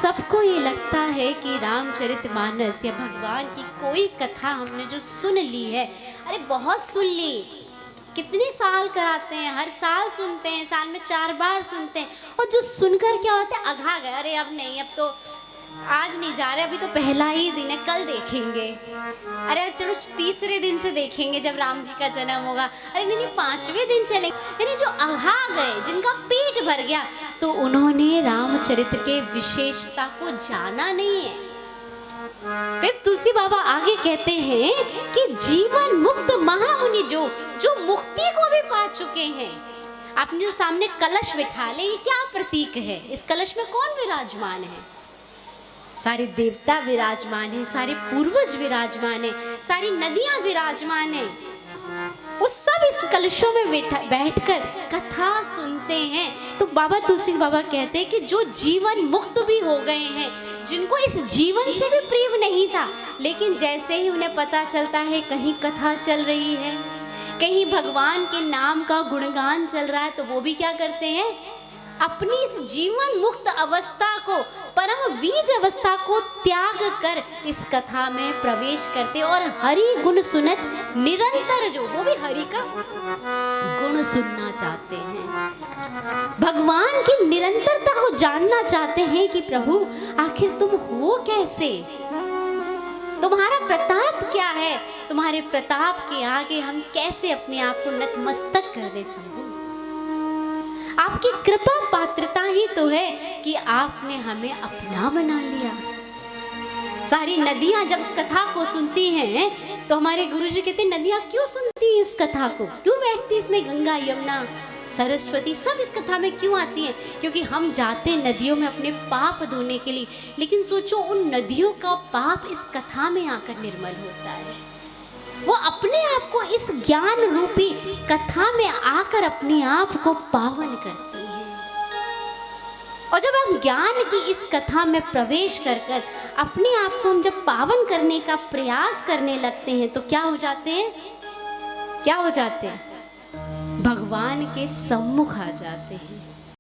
सबको ये लगता है कि रामचरितमानस या भगवान की कोई कथा हमने जो सुन ली है, अरे बहुत सुन ली, कितने साल कराते हैं, हर साल सुनते हैं, साल में 4 बार सुनते हैं, और जो सुनकर क्या होता है, अघा गए, अरे अब नहीं, अब तो आज नहीं जा रहे, अभी तो पहला ही दिन है, कल देखेंगे, अरे चलो तीसरे दिन से देखेंगे जब राम जी का जन्म होगा, अरे नहीं 5वें दिन चलेंगे। यानी जो अघा गए, जिनका पेट भर गया, तो उन्होंने रामचरित्र के विशेषता को जाना नहीं है। फिर तुलसी बाबा आगे कहते हैं कि जीवन मुक्त महामुनि जो मुक्ति को भी पा चुके हैं। आपने जो सामने कलश बिठा ले, ये क्या प्रतीक है? इस कलश में कौन विराजमान है? सारे देवता विराजमान हैं, सारे पूर्वज विराजमान हैं, सारी नदियां विराजमान हैं। वो सब इस कलशों में बैठकर कथा सुनते हैं। तो बाबा तुलसी बाबा कहते हैं कि जो जीवन मुक्त भी हो गए हैं, जिनको इस जीवन से भी प्रेम नहीं था, लेकिन जैसे ही उन्हें पता चलता है कहीं कथा चल रही है, कहीं भगवान के नाम का गुणगान चल रहा है, तो वो भी क्या करते हैं, अपनी इस जीवन मुक्त अवस्था को, परम बीज अवस्था को त्याग कर इस कथा में प्रवेश करते और हरि गुण सुनत निरंतर, जो वो भी हरि का गुण सुनना चाहते हैं, भगवान की निरंतरता को जानना चाहते हैं कि प्रभु आखिर तुम हो कैसे, तुम्हारा प्रताप क्या है, तुम्हारे प्रताप के आगे हम कैसे अपने आप को नतमस्तक कर दे प्रभु। आपकी कृपा पात्रता ही तो है कि आपने हमें अपना बना लिया। सारी नदियां जब इस कथा को सुनती हैं, तो हमारे गुरुजी कहते हैं, नदियां क्यों सुनती हैं इस कथा को, क्यों बैठती इसमें, गंगा यमुना सरस्वती सब इस कथा में क्यों आती हैं? क्योंकि हम जाते हैं नदियों में अपने पाप धोने के लिए, लेकिन सोचो उन नदियों का पाप इस कथा में आकर निर्मल होता है। वो अपने आप को इस ज्ञान रूपी कथा में आकर अपने आप को पावन करती हैं। और जब हम ज्ञान की इस कथा में प्रवेश कर कर अपने आप को हम जब पावन करने का प्रयास करने लगते हैं, तो क्या हो जाते हैं, क्या हो जाते हैं, भगवान के सम्मुख आ जाते हैं।